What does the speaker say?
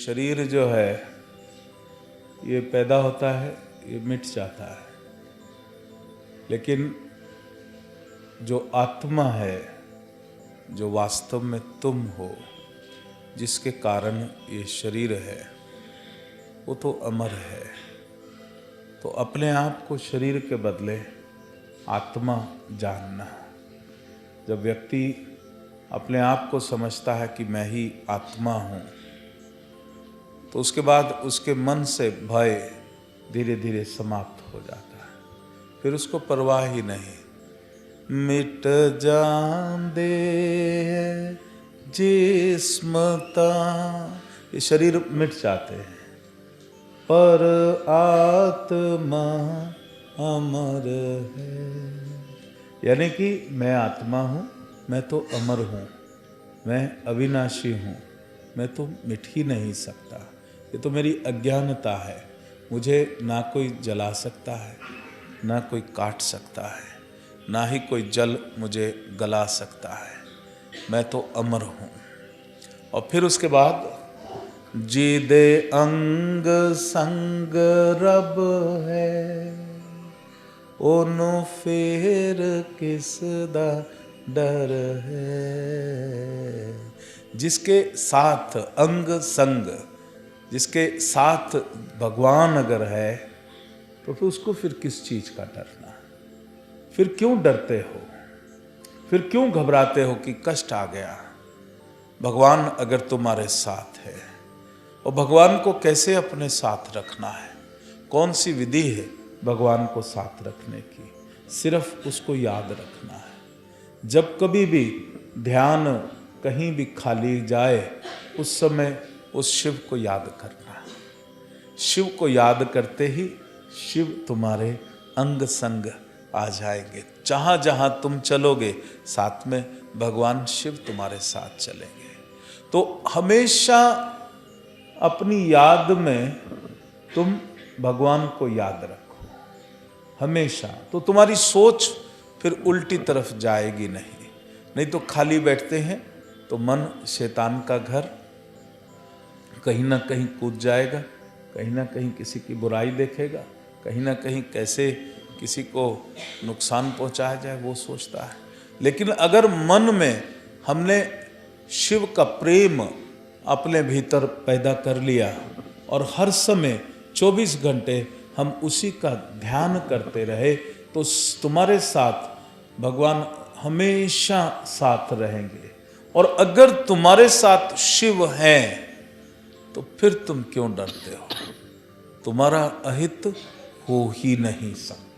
शरीर जो है ये पैदा होता है, ये मिट जाता है, लेकिन जो आत्मा है, जो वास्तव में तुम हो, जिसके कारण ये शरीर है, वो तो अमर है। तो अपने आप को शरीर के बदले आत्मा जानना। जब व्यक्ति अपने आप को समझता है कि मैं ही आत्मा हूँ, तो उसके बाद उसके मन से भय धीरे धीरे समाप्त हो जाता है। फिर उसको परवाह ही नहीं। मिट जांदे जिस्मता, ये शरीर मिट जाते हैं, पर आत्मा अमर है। यानी कि मैं आत्मा हूँ, मैं तो अमर हूँ, मैं अविनाशी हूँ, मैं तो मिट ही नहीं सकता। ये तो मेरी अज्ञानता है। मुझे ना कोई जला सकता है, ना कोई काट सकता है, ना ही कोई जल मुझे गला सकता है। मैं तो अमर हूँ। और फिर उसके बाद जी दे अंग संग रब है, ओनु फेर किस दा डर है। जिसके साथ अंग संग, जिसके साथ भगवान अगर है, तो फिर उसको फिर किस चीज का डरना? फिर क्यों डरते हो? फिर क्यों घबराते हो कि कष्ट आ गया? भगवान अगर तुम्हारे साथ है, और भगवान को कैसे अपने साथ रखना है, कौन सी विधि है भगवान को साथ रखने की? सिर्फ उसको याद रखना है। जब कभी भी ध्यान कहीं भी खाली जाए, उस समय उस शिव को याद करना है। शिव को याद करते ही शिव तुम्हारे अंग संग आ जाएंगे। जहाँ जहाँ तुम चलोगे, साथ में भगवान शिव तुम्हारे साथ चलेंगे। तो हमेशा अपनी याद में तुम भगवान को याद रखो, हमेशा। तो तुम्हारी सोच फिर उल्टी तरफ जाएगी नहीं तो खाली बैठते हैं तो मन शैतान का घर, कहीं ना कहीं कूद जाएगा, कहीं ना कहीं किसी की बुराई देखेगा, कहीं ना कहीं कैसे किसी को नुकसान पहुंचाया जाए वो सोचता है। लेकिन अगर मन में हमने शिव का प्रेम अपने भीतर पैदा कर लिया और हर समय 24 घंटे हम उसी का ध्यान करते रहे, तो तुम्हारे साथ भगवान हमेशा साथ रहेंगे। और अगर तुम्हारे साथ शिव हैं, तो फिर तुम क्यों डरते हो? तुम्हारा अहित हो ही नहीं सकता।